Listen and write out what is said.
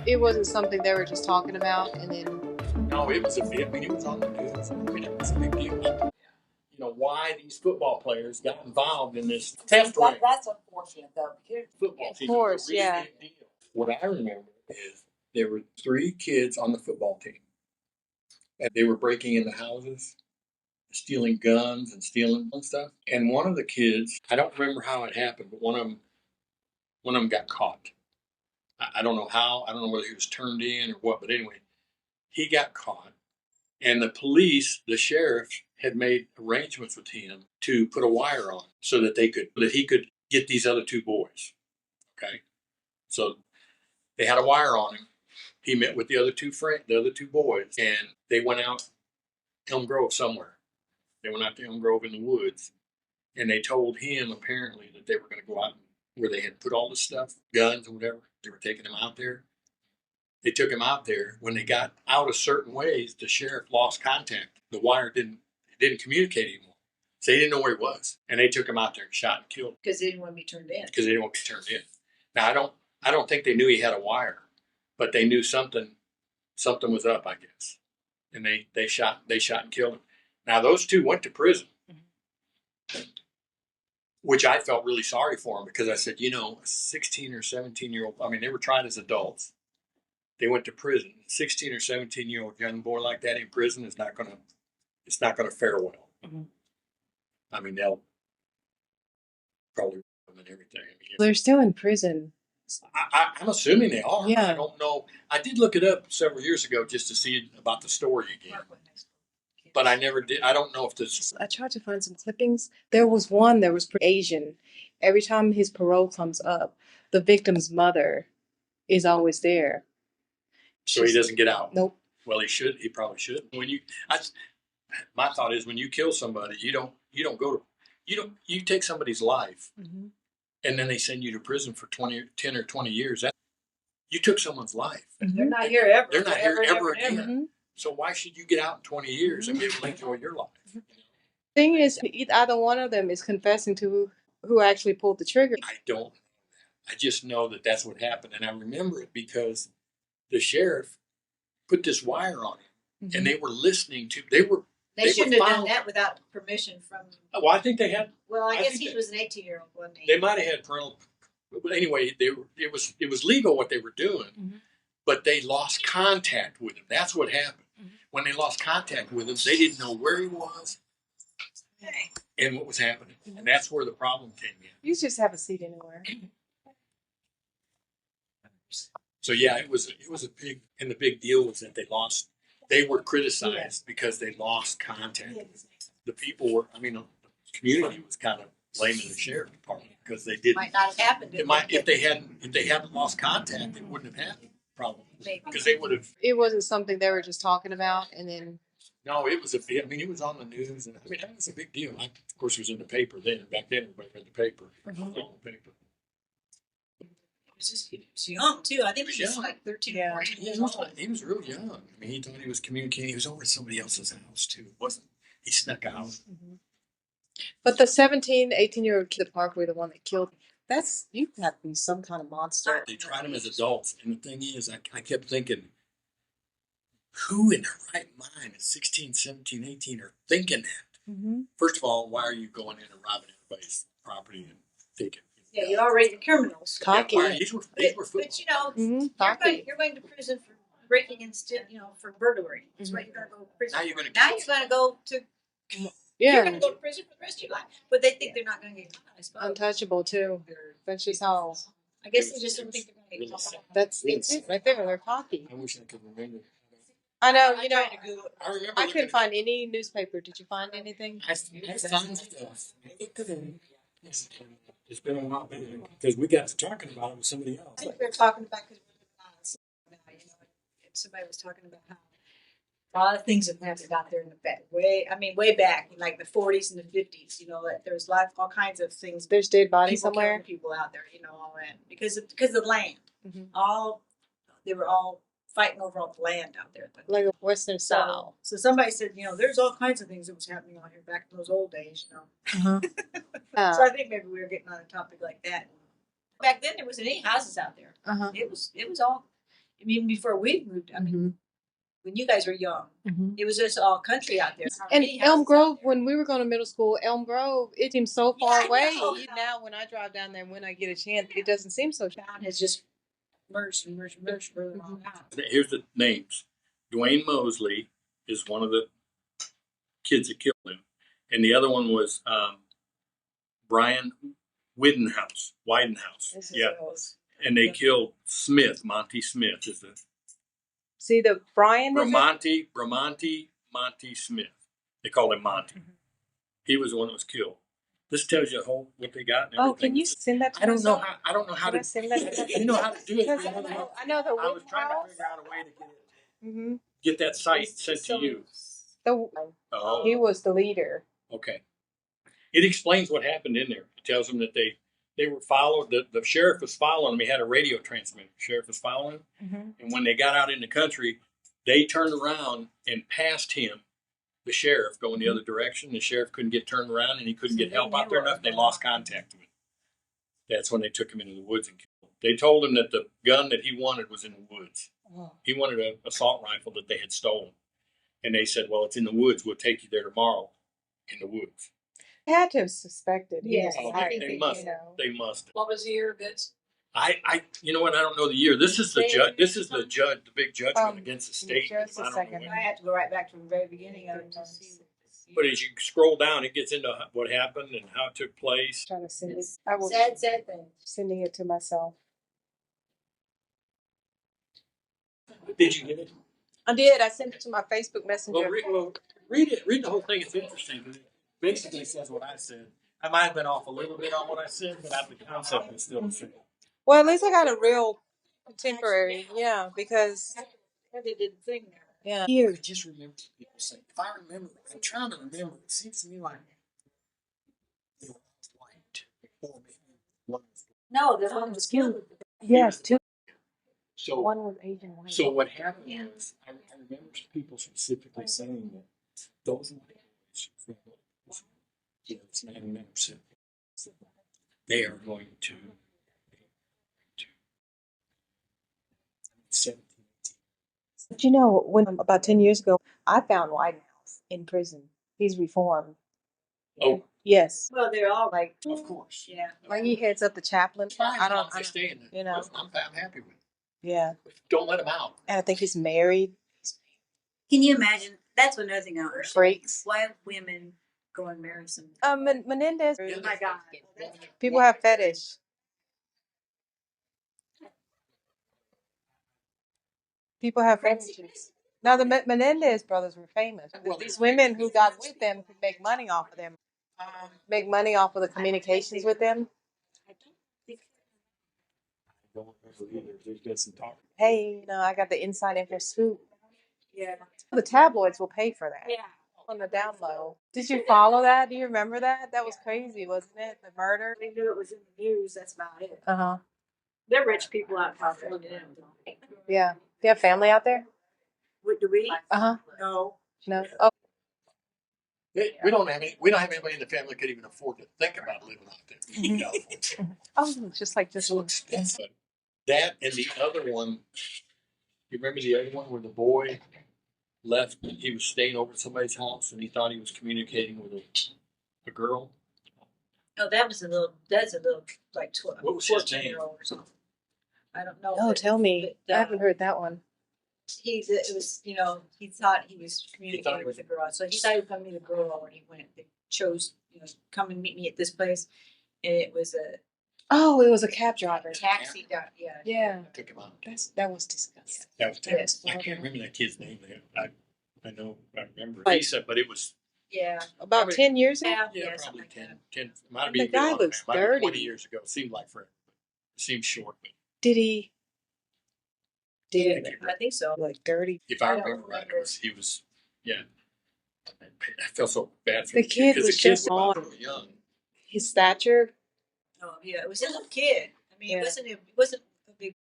It wasn't something they were just talking about, and then No, it was a big. I mean, it was on the news. I mean, it was a big deal. You know why these football players got involved in this theft ring. That's unfortunate, though. Football of team. course, It was a really yeah. big deal. What I remember is there were 3 kids on the football team, and they were breaking into houses, stealing guns and stealing stuff. And one of the kids, I don't remember how it happened, but one of them got caught. I don't know how. I don't know whether he was turned in or what, but anyway, he got caught. And the police, the sheriff, had made arrangements with him to put a wire on so that he could get these other 2 boys. Okay, so they had a wire on him. He met with the other 2 boys, and they went out Elm Grove somewhere. They went out to Elm Grove in the woods, and they told him apparently that they were going to go out where they had put all this stuff, guns and whatever. They were taking him out there. They took him out there. When they got out a certain ways, the sheriff lost contact. The wire didn't communicate anymore. So they didn't know where he was. And they took him out there and shot and killed him. Because they didn't want to be turned in. Because they didn't want to be turned in. Now I don't think they knew he had a wire, but they knew something was up, I guess. And they shot and killed him. Now those 2 went to prison. Which I felt really sorry for them, because I said, a 16 or 17-year-old, I mean, they were tried as adults. They went to prison. 16 or 17-year-old young boy like that in prison it's not going to fare well. Mm-hmm. I mean, they'll probably and everything. I mean, They're still in prison. I'm assuming they are. Yeah. I don't know. I did look it up several years ago just to see about the story again. But I never did. I don't know if this. I tried to find some clippings. There was one that was Asian. Every time his parole comes up, the victim's mother is always there. So he doesn't get out. Nope. Well, he should. He probably should. My thought is, when you kill somebody, you take somebody's life, mm-hmm. and then they send you to prison for 10 or 20 years. You took someone's life. Mm-hmm. They're not here ever. They're not here ever again. Mm-hmm. So why should you get out in 20 years and be able to enjoy your life? Thing is, either one of them is confessing to who actually pulled the trigger. I don't know that. I just know that that's what happened, and I remember it because the sheriff put this wire on him, mm-hmm. and they were listening to. They shouldn't have done that without permission from. Well, I think they had. Well, I guess he was an 18-year-old, wasn't he? They might have had parental. But anyway, it was legal what they were doing, mm-hmm. but they lost contact with him. That's what happened. Mm-hmm. When they lost contact with him, they didn't know where he was and what was happening, and that's where the problem came in. You just have a seat anywhere. So yeah, it was a big, and the big deal was that they were criticized because they lost contact. The people were, the community was kind of blaming the sheriff department because they didn't. Might not have happened. If they hadn't lost contact, it wouldn't have happened. Probably because they would have. It wasn't something they were just talking about, and then. No, it was it was on the news, and that was a big deal. Of course, it was in the paper then. Back then, everybody read the paper. Mm-hmm. On the paper. He was young too. I think he was like 13 or 14 years old. He was real young. I mean, he thought he was communicating. He was over at somebody else's house too. He snuck out. Mm-hmm. But the 17, 18-year-old kid at the park were the one that killed him. You have to be some kind of monster. They tried him as adults, and the thing is, I kept thinking, who in their right mind at 16, 17, 18 are thinking that? Mm-hmm. First of all, why are you going in and robbing everybody's property and taking? Yeah, you're already criminals. Cocky. Yeah, these were but mm-hmm. you're going to prison for breaking and for burglary. That's what you're going to go to prison. Now you're going to go to. Yeah. You're going to go to prison for the rest of your life. But they think they're not going to get caught, I suppose. Untouchable, too. That's just how. I guess they just don't think they're going to get caught. That's it right there. They're cocky. I wish I could remember. I know, I couldn't find any newspaper. Did you find anything? I found stuff. It's been a while because we got to talking about it with somebody else. I think we were talking about somebody was talking about how a lot of things have happened out there in the back, way back in like the 40s and the 50s. That there's all kinds of things. There's dead bodies somewhere. People out there, all that because of the land. Mm-hmm. They were all fighting over all the land out there. Like a Western style. So somebody said, there's all kinds of things that was happening out here back in those old days, Uh-huh. So I think maybe we were getting on a topic like that. Back then, there wasn't any houses out there. Uh-huh. It was all even before we moved. I mean, when you guys were young, Mhm. it was just all country out there. And Any Elm houses out Grove, there. when we were going to middle school, Elm Grove, it seems so Yeah, far I away. know. Now, when I drive down there, when I get a chance, it doesn't seem so. Town has just merged really long out. Here's the names. Dwayne Mosley is one of the kids that killed him, and the other one was Brian Widenhouse. Yeah, and they killed Smith. Monty Smith is the See the Brian. Monty Smith. They called him Monty. He was the one that was killed. This tells you whole what they got. And Oh, everything. can you send that? To I don't know myself? how. I don't know how Can I to. send that? You know how to do it. Because I know the I was trying to Widenhouse. figure out a way to get it. Mm-hmm. Get that site sent to you. Oh. He was the leader. Okay. It explains what happened in there. It tells them that they were followed. The sheriff was following them. He had a radio transmitter. The sheriff was following him, and when they got out in the country, they turned around and passed him. The sheriff going the other direction. The sheriff couldn't get turned around, and he couldn't get help out there enough. And they lost contact with him. That's when they took him into the woods and killed him. They told him that the gun that he wanted was in the woods. Oh. He wanted an assault rifle that they had stolen. And they said, well, it's in the woods. We'll take you there tomorrow in the woods. They had to have suspected. Yes. Oh, they must. They must. What was the year of this? You know what? I don't know the year. This is the judge. This is the judge, the big judgment against the state. Just a second. I had to go right back to the very beginning of it to see. But as you scroll down, it gets into what happened and how it took place. Trying to send it. I was Sad thing. sending it to myself. Did you get it? I did. I sent it to my Facebook Messenger. Well, read it. Read the whole thing. It's interesting because it basically says what I said. I might have been off a little bit on what I said, but the concept is still the same. Well, at least I got a real contemporary. Yeah, because They did the thing there. yeah. Here, just remember people say. If I remember, I'm trying to remember. It seems to me like they were white, or maybe one was. No, the one was killed. Yes, two. So One was Asian. One. So what happened was, I remember people specifically saying that those white boys, it's 99%, they are going to 17. But you know, when about 10 years ago, I found Widenhouse in prison. He's reformed. Oh, yes. Well, they're all like, of course. yeah. Like he heads up the chaplain. I don't stay in it. You know. I'm happy with it. Yeah. Don't let him out. And I think he's married. Can you imagine? That's another thing I don't understand. Freaks. Why have women go and marry some? Menendez. Oh my God. People have fetish. People have fetishes. Now the Menendez brothers were famous. These women who got with them could make money off of them. Make money off of the communications with them. Don't remember either. There's been some talk. Hey, I got the inside info scoop. Yeah. The tabloids will pay for that. Yeah. On the down low. Did you follow that? Do you remember that? That was crazy, wasn't it? The murder. They knew it was in the news. That's about it. Uh-huh. They're rich people out in California. Yeah. Do you have family out there? What do we? Uh-huh. No. No. Oh. We don't have anybody in the family that could even afford to think about living out there in California. Oh, just like this So one. expensive. That and the other one. You remember the other one where the boy left? He was staying over at somebody's house and he thought he was communicating with a girl. No, that's a little like 12, What was his 14-year-old or something. I don't know. Oh, tell me. But, I haven't heard that one. It was, he thought he was communicating with a girl. So he thought he was going to meet a girl when he went. They chose, come and meet me at this place. And it was a Oh, it was a cab driver. taxi. Yeah. Yeah. I took him out. That was disgusting. That was terrible. Yes. I can't remember that kid's name. I know. I remember. Like- He said, but it was. Yeah. About Probably- 10 years ago? Yeah, something probably like 10. that. 10 might have The been guy longer, looks man. Might have been 20 dirty. years ago. It seemed like forever. It seemed short. But Did he? Yeah, I think so. Like dirty? if I I don't remember right, remember. he was, yeah. I felt so bad for The kid because was the kid just was on. really young. His stature? Oh yeah, it was a little kid. I mean, Yeah. it wasn't a big